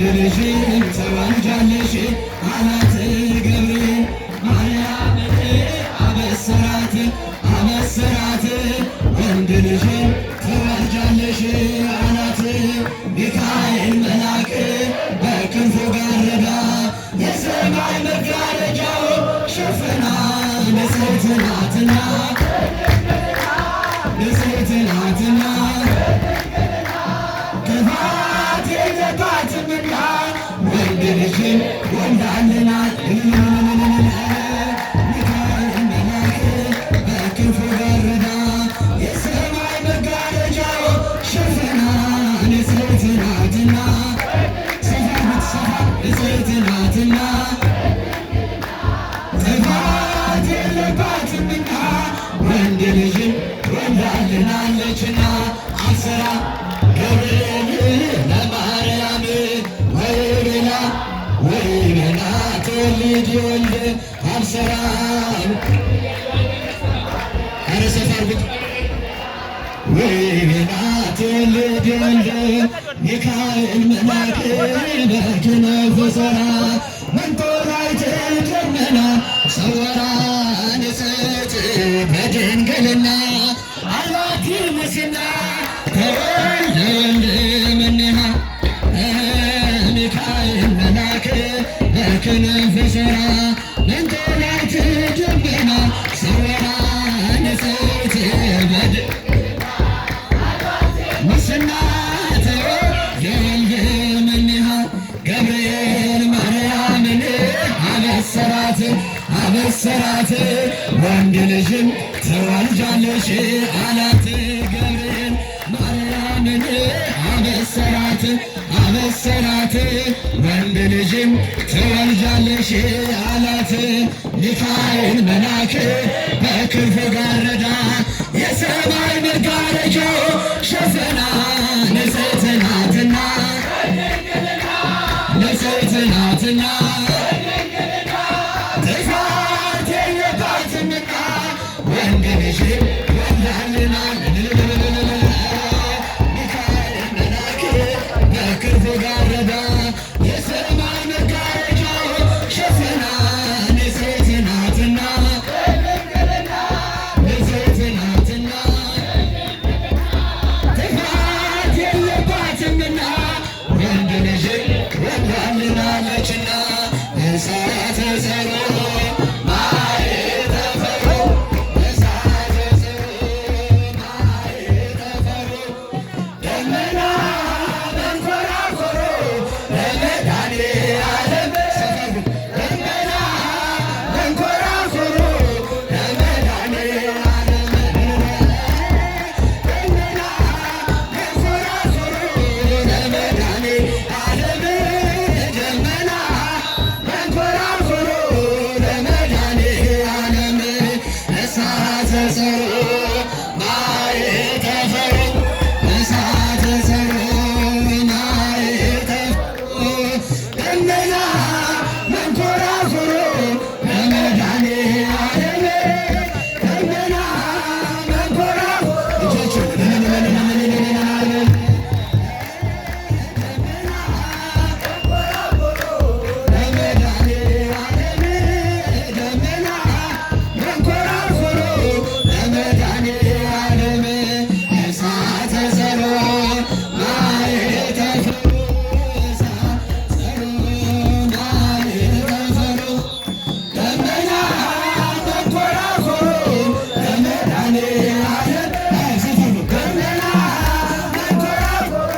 ልጅም ትወልጃለሽ አላት ገብርኤል ማርያምን አበሰራት አበሰራት ወንድ ልጅም ትወልጃለሽ አላት ሚካኤል መልአክ በክንፉ ጋረዳ የሰማይ መጋረጃው ሸፈና ንጽሕት ናትና ንጽሕት ናትና ክፋት የለባትምና ወንድ ልጅም ወልዳልናል። ሚካኤል መልአክ በክንፉ ጋረዳ የሰማይ መጋረጃው ሸፈና ንጽሕት ናትና ንጽሕት ናትና ክፋት የለባትምና ወንድ ልጅም ወልዳልናለችና አብስራ ገብርኤል ለማርያም ወይቤላ ወይቤላ ትወልድ ወልደ አብስራ ኧረ ሰፋ አድርጉት ወይቤላ ትወልድ ወልደ ሚካኤል መልአክ በክንፉ ዞራ መንጦላዕተ ደመና ሰወራ ንጽሕት በድንግልና አልባቲ ሙስና ተወልደ ወልደ እምኔሃ ሚካኤል መልአክ በክንፉ ዞራ መንጦላዕተ ደመና ሰወራ ንጽሕት በድንግልና ሙስና ገብርኤል ማርያምን አበሰራት አበሰራት ወንድ ልጅም ትወልጃለሽ አላት ገብርኤል ማርያምን አበሰራት አበሰራት ወንድ ልጅም ትወልጃለሽ አላት ሚካኤል መልአክ በክንፉ ጋረዳ የሰማይ መጋረጃው ሸፈና ንጽሕት ናትና ንጽሕት ናትና ክፋት የለባትምና ወንድ ልጅም ወልዳልናል። ሚካኤል መልአክ በክንፉ ጋረዳ የሰማይ መጋረጃው ሸፈና ንጽሕት ናትና ንጽሕት ናትና ክፋት የለባትምና ወንድ ልጅም ወልዳልናለችና እሳተ ጸሮ ማኅተፈሩ እሳተ ጸሮ ማኅተፈሩ ደመና መንኰራኵሩ ለመድኃኔዓለም ደመና መንኰራኵሩ ለመድኃኔዓለም ደመና መንኰራኵሩ ለመድኃኔዓለም ደመና መንኰራኵሩ ለመድኃኔዓለም እሳተ ጸሮ ማኅተፈሩ እሳተ ጸሮ ማኅተፈሩ ደመና መንኰራኵሩ ለመድኃኔዓለም ደመና መንኰራኵሩ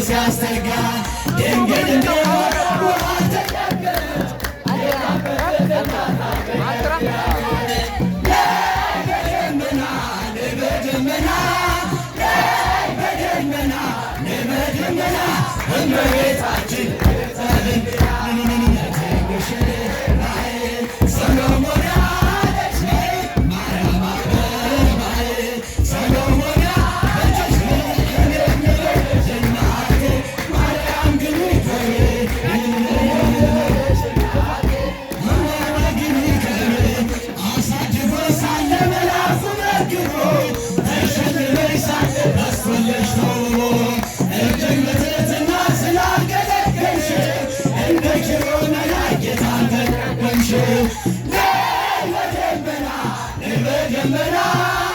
ሲያስተጋ ድንግል እመቤታችን Never